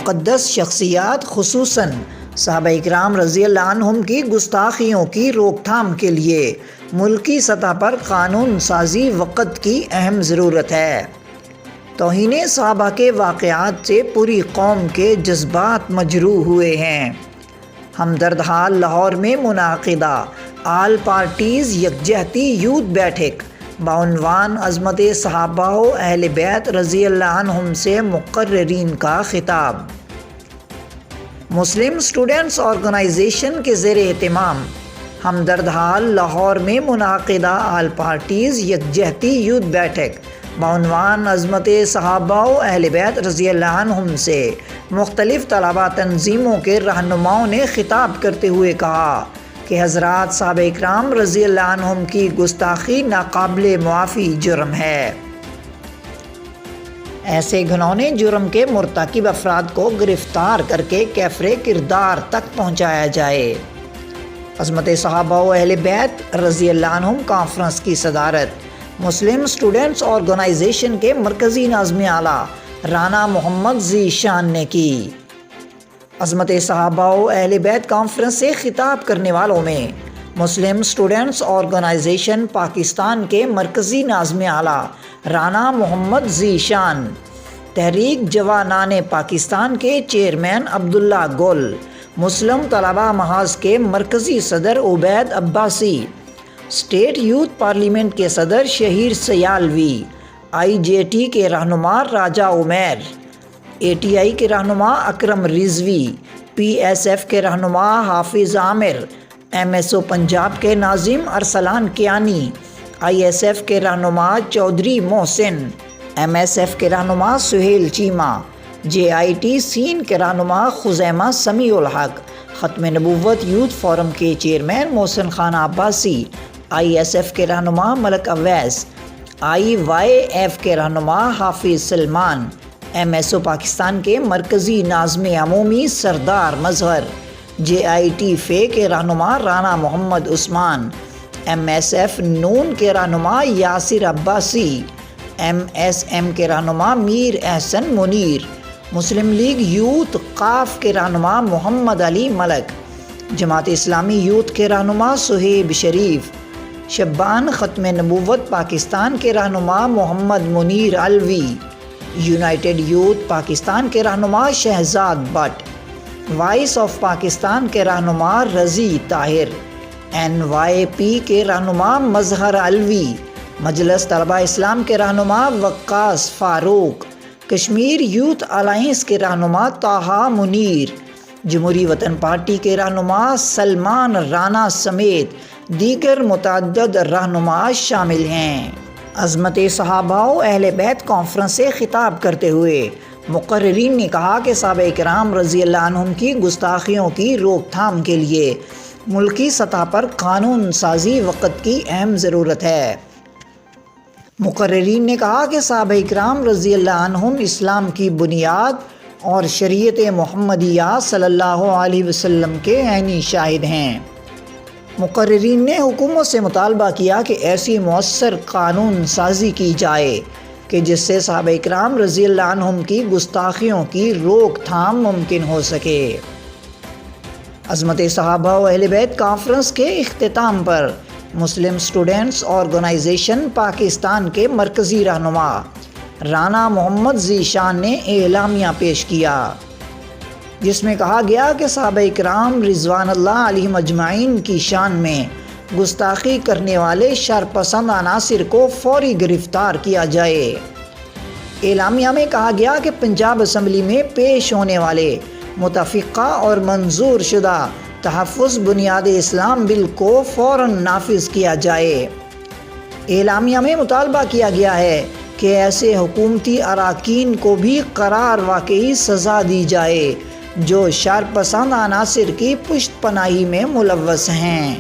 مقدس شخصیات خصوصاً صحابہ اکرام رضی اللہ عنہم کی گستاخیوں کی روک تھام کے لیے ملکی سطح پر قانون سازی وقت کی اہم ضرورت ہے۔ توہین صحابہ کے واقعات سے پوری قوم کے جذبات مجروح ہوئے ہیں۔ ہمدرد ہال لاہور میں منعقدہ آل پارٹیز یکجہتی یوتھ بیٹھک بعنوان عظمت صحابہ و اہل بیت رضی اللہ عنہم سے مقررین کا خطاب۔ مسلم اسٹوڈنٹس آرگنائزیشن کے زیر اہتمام ہمدرد ہال لاہور میں منعقدہ آل پارٹیز یکجہتی یوتھ بیٹھک بعنوان عظمت صحابہ و اہل بیت رضی اللہ عنہم سے مختلف طلبہ تنظیموں کے رہنماؤں نے خطاب کرتے ہوئے کہا کہ حضرات صحابہ اکرام رضی اللہ عنہم کی گستاخی ناقابل معافی جرم ہے۔ ایسے گھنونے جرم کے مرتکب افراد کو گرفتار کر کے کیفر کردار تک پہنچایا جائے۔ عظمت صحابہ و اہل بیت رضی اللہ عنہم کانفرنس کی صدارت مسلم اسٹوڈنٹس آرگنائزیشن کے مرکزی ناظم اعلیٰ رانا محمد ذیشان نے کی۔ عظمت صحابہ و اہل بیت کانفرنس سے خطاب کرنے والوں میں مسلم اسٹوڈنٹس آرگنائزیشن پاکستان کے مرکزی ناظم اعلیٰ رانا محمد ذیشان، تحریک جوانان پاکستان کے چیئرمین عبداللہ گل، مسلم طلبہ محاذ کے مرکزی صدر Ubaid Abbasi, state youth parliament کے صدر شہیر سیالوی، IJT کے رہنما راجہ عمیر، ATI کے رہنما اکرم رضوی، PSF کے رہنما حافظ عامر، MSO پنجاب کے ناظم ارسلان کیانی، ISF کے رہنما چودھری محسن، MSF کے رہنما سہیل چیمہ، JIT سین کے رہنما خزیمہ سمیع الحق، ختم نبوت یوتھ فورم کے چیئرمین محسن خان عباسی، ISF کے رہنما ملک اویس، IYF کے رہنما حافظ سلمان، MSO پاکستان کے مرکزی ناظم عمومی سردار مظہر، JIT فے کے رہنما رانا محمد عثمان، MSF نون کے رہنما یاسر عباسی، MSM کے رہنما میر احسن منیر، مسلم لیگ یوتھ قاف کے رہنما محمد علی ملک، جماعت اسلامی یوتھ کے رہنما سہیب شریف، شبان ختم نبوت پاکستان کے رہنما محمد منیر علوی، یونائٹڈ یوتھ پاکستان کے رہنما شہزاد بٹ، وائس آف پاکستان کے رہنما رضی طاہر، NYP کے رہنما مظہر علوی، مجلس طلبہ اسلام کے رہنما وقاص فاروق، کشمیر یوتھ الائنس کے رہنما طاہا منیر، جمہوری وطن پارٹی کے رہنما سلمان رانا سمیت دیگر متعدد رہنما شامل ہیں۔ عظمت صحابہ و اہل بیت کانفرنس سے خطاب کرتے ہوئے مقررین نے کہا کہ صحابہ اکرام رضی اللہ عنہم کی گستاخیوں کی روک تھام کے لیے ملکی سطح پر قانون سازی وقت کی اہم ضرورت ہے۔ مقررین نے کہا کہ صحابہ اکرام رضی اللہ عنہم اسلام کی بنیاد اور شریعت محمدیہ صلی اللہ علیہ وسلم کے عینی شاہد ہیں۔ مقررین نے حکومت سے مطالبہ کیا کہ ایسی مؤثر قانون سازی کی جائے کہ جس سے صحابہ اکرام رضی اللہ عنہم کی گستاخیوں کی روک تھام ممکن ہو سکے۔ عظمت صحابہ و اہل بیت کانفرنس کے اختتام پر مسلم اسٹوڈنٹس آرگنائزیشن پاکستان کے مرکزی رہنما رانا محمد ذیشان نے اعلامیہ پیش کیا، جس میں کہا گیا کہ صحابہ اکرام رضوان اللہ علیہم اجمعین کی شان میں گستاخی کرنے والے شرپسند عناصر کو فوری گرفتار کیا جائے۔ اعلامیہ میں کہا گیا کہ پنجاب اسمبلی میں پیش ہونے والے متفقہ اور منظور شدہ تحفظ بنیاد اسلام بل کو فوراً نافذ کیا جائے۔ اعلامیہ میں مطالبہ کیا گیا ہے کہ ایسے حکومتی اراکین کو بھی قرار واقعی سزا دی جائے جو شرپسند عناصر کی پشت پناہی میں ملوث ہیں۔